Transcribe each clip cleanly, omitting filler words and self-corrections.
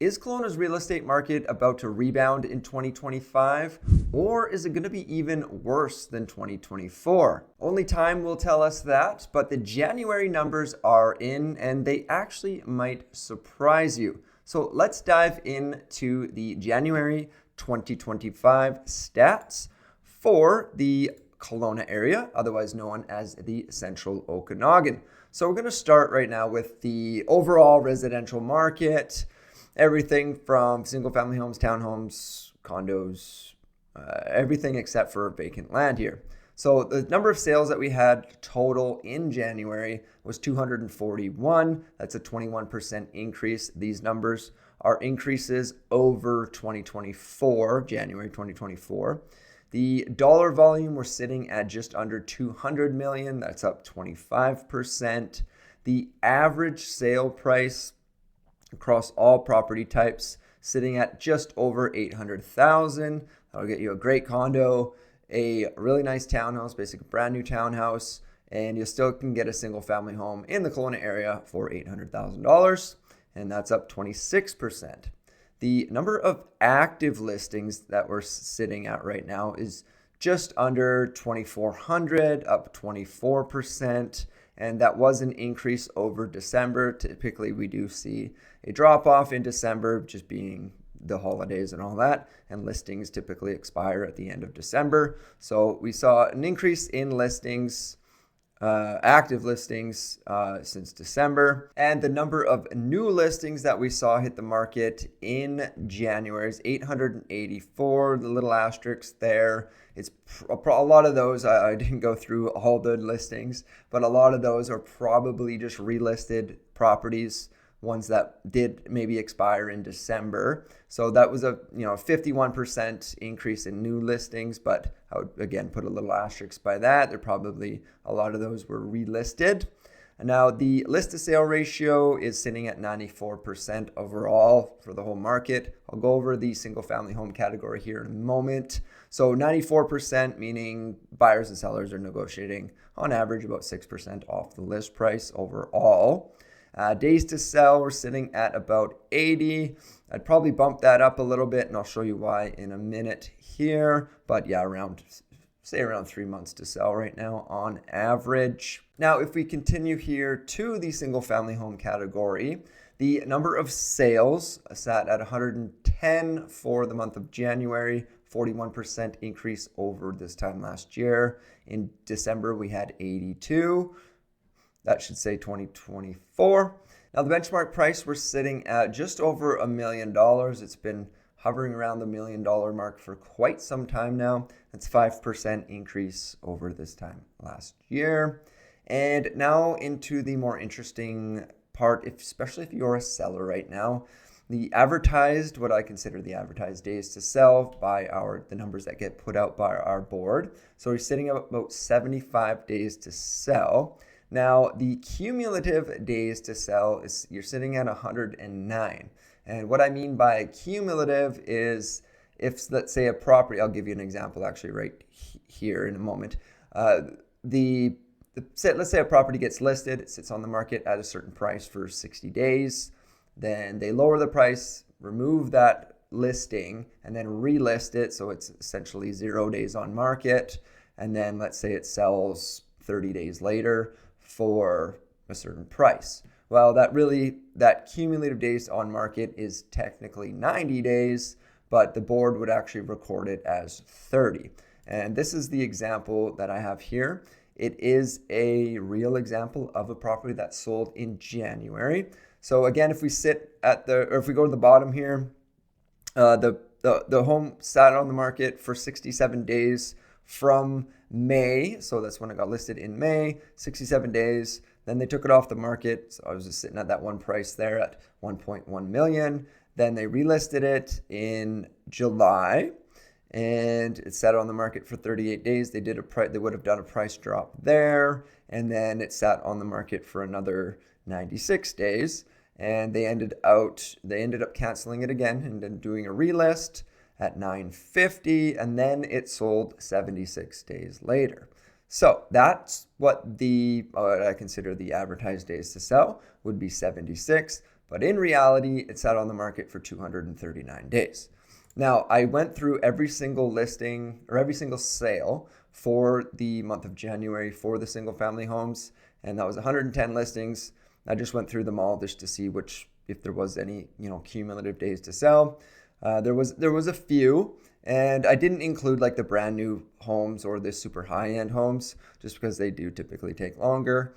Is Kelowna's real estate market about to rebound in 2025, or is it going to be even worse than 2024? Only time will tell us that, but the January numbers are in and they actually might surprise you. So let's dive into the January 2025 stats for the Kelowna area, otherwise known as the Central Okanagan. So we're going to start right now with the overall residential market. Everything from single family homes, townhomes, condos, everything except for vacant land here. So the number of sales that we had total in January was 241. That's a 21% increase. These numbers are increases over 2024, January 2024. The dollar volume, we're sitting at just under 200 million. That's up 25%. The average sale price across all property types sitting at just over 800,000. That'll get you a great condo, a really nice townhouse, basically a brand new townhouse, and you still can get a single family home in the Kelowna area for $800,000, and that's up 26%. The number of active listings that we're sitting at right now is just under 2,400, up 24%. And that was an increase over December. Typically, we do see a drop off in December, just being the holidays and all that. And listings typically expire at the end of December. So we saw an increase in listings, active listings since December. And the number of new listings that we saw hit the market in January is 884, the little asterisk there. It's a lot of those, I didn't go through all the listings, but a lot of those are probably just relisted properties, ones that did maybe expire in December. So that was a 51% increase in new listings, but I would again put a little asterisk by that. There probably a lot of those were relisted. And now the list to sale ratio is sitting at 94% overall for the whole market. I'll go over the single family home category here in a moment. So 94%, meaning buyers and sellers are negotiating on average about 6% off the list price overall. Days to sell, we're sitting at about 80. I'd probably bump that up a little bit, and I'll show you why in a minute here. But yeah, around 3 months to sell right now on average. Now, if we continue here to the single family home category, the number of sales sat at 110 for the month of January, 41% increase over this time last year. In December, we had 82. That should say 2024. Now, the benchmark price, we're sitting at just over $1 million. It's been hovering around the $1 million mark for quite some time now. That's 5% increase over this time last year. And now into the more interesting part, especially if you're a seller right now. What I consider the advertised days to sell by the numbers that get put out by our board. So we're sitting at about 75 days to sell. Now, the cumulative days to sell you're sitting at 109. And what I mean by cumulative is if, let's say, a property, I'll give you an example actually right here in a moment. Let's say a property gets listed, it sits on the market at a certain price for 60 days. Then they lower the price, remove that listing, and then relist it. So it's essentially 0 days on market. And then let's say it sells 30 days later for a certain price. Well, that cumulative days on market is technically 90 days, but the board would actually record it as 30. And this is the example that I have here. It is a real example of a property that sold in January. So again, if we go to the bottom here, the home sat on the market for 67 days from May. So that's when it got listed in May, 67 days. Then they took it off the market. So I was just sitting at that one price there at 1.1 million. Then they relisted it in July and it sat on the market for 38 days. They would have done a price drop there. And then it sat on the market for another 96 days. And they ended up canceling it again and then doing a relist at 950, and then it sold 76 days later. So that's what I consider the advertised days to sell would be 76. but in reality, it sat on the market for 239 days. Now, I went through every single listing or every single sale for the month of January for the single family homes, and that was 110 listings. I just went through them all just to see if there was any, cumulative days to sell. There was a few, and I didn't include like the brand new homes or the super high end homes just because they do typically take longer.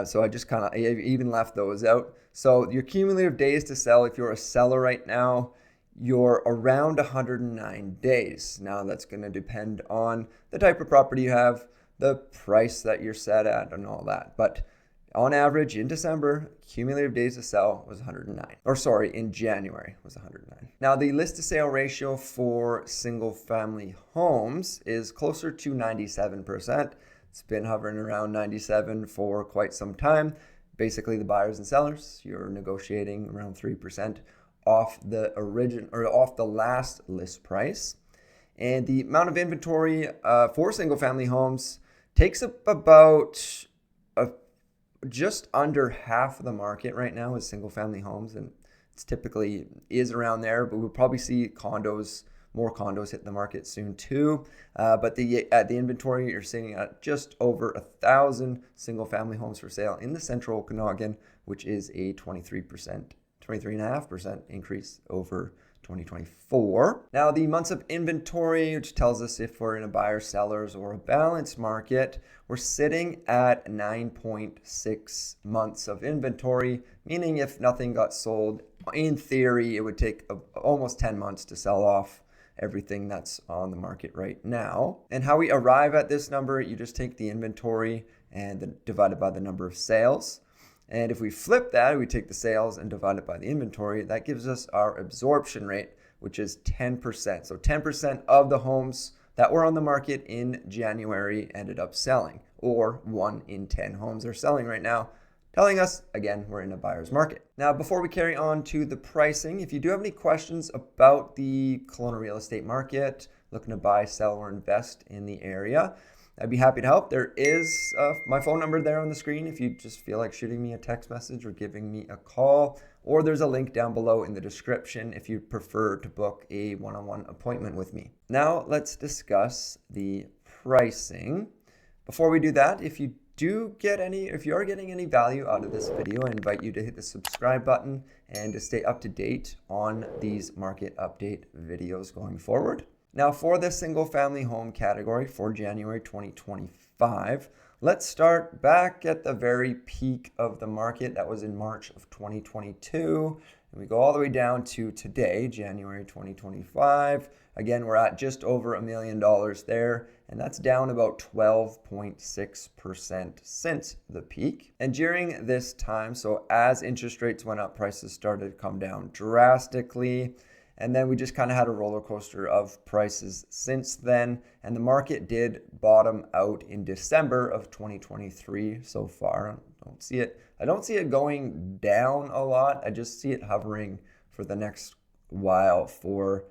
So I just I even left those out. So your cumulative days to sell, if you're a seller right now, you're around 109 days. Now that's going to depend on the type of property you have, the price that you're set at, and all that. But on average, in December, cumulative days to sell was 109. In January was 109. Now, the list to sale ratio for single family homes is closer to 97%. It's been hovering around 97 for quite some time. Basically, the buyers and sellers, you're negotiating around 3% off the last list price. And the amount of inventory for single family homes takes up about just under half of the market right now is single family homes, and it's typically is around there, but we'll probably see more condos hit the market soon too. But the inventory, you're sitting at just over 1,000 single family homes for sale in the central Okanagan, which is a 23.5% increase over 2024. Now, the months of inventory, which tells us if we're in a buyer, sellers, or a balanced market, we're sitting at 9.6 months of inventory, meaning if nothing got sold, in theory, it would take almost 10 months to sell off everything that's on the market right now. And how we arrive at this number, you just take the inventory and then divide it by the number of sales. And if we flip that, we take the sales and divide it by the inventory, that gives us our absorption rate, which is 10%. So 10% of the homes that were on the market in January ended up selling, or 1 in 10 homes are selling right now, telling us, again, we're in a buyer's market. Now, before we carry on to the pricing, if you do have any questions about the Kelowna real estate market, looking to buy, sell, or invest in the area, I'd be happy to help. There is my phone number there on the screen if you just feel like shooting me a text message or giving me a call, or there's a link down below in the description if you prefer to book a one-on-one appointment with me. Now let's discuss the pricing. Before we do that, if you are getting any value out of this video, I invite you to hit the subscribe button and to stay up to date on these market update videos going forward. Now, for the single family home category for January 2025, let's start back at the very peak of the market. That was in March of 2022. And we go all the way down to today, January 2025. Again, we're at just over $1 million there, and that's down about 12.6% since the peak. And during this time, so as interest rates went up, prices started to come down drastically. And then we just kind of had a roller coaster of prices since then. And the market did bottom out in December of 2023 so far. I don't see it going down a lot. I just see it hovering for the next while for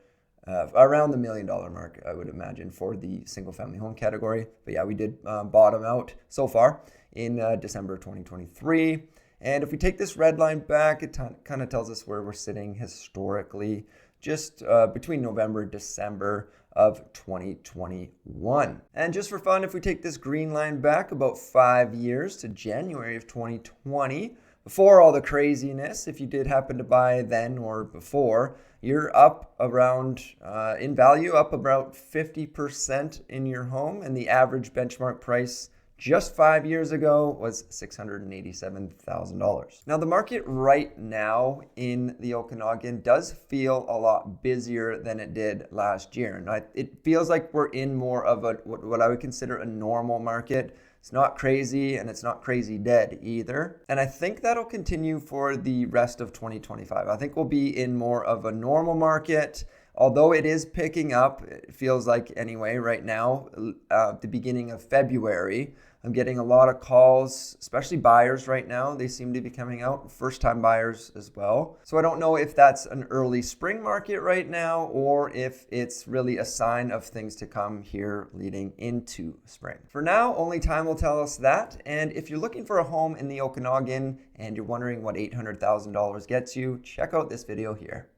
around the $1 million mark, I would imagine, for the single family home category. But yeah, we did bottom out so far in December of 2023. And if we take this red line back, it kind of tells us where we're sitting historically, just between November and December of 2021. And just for fun, if we take this green line back about 5 years to January of 2020, before all the craziness, if you did happen to buy then or before, you're up around, in value, up about 50% in your home, and the average benchmark price just 5 years ago was $687,000. Now, the market right now in the Okanagan does feel a lot busier than it did last year. And it feels like we're in more of what I would consider a normal market. It's not crazy, and it's not crazy dead either. And I think that'll continue for the rest of 2025. I think we'll be in more of a normal market. Although it is picking up, it feels like anyway, right now, the beginning of February, I'm getting a lot of calls, especially buyers right now. They seem to be coming out, first-time buyers as well. So I don't know if that's an early spring market right now or if it's really a sign of things to come here leading into spring. For now, only time will tell us that. And if you're looking for a home in the Okanagan and you're wondering what $800,000 gets you, check out this video here.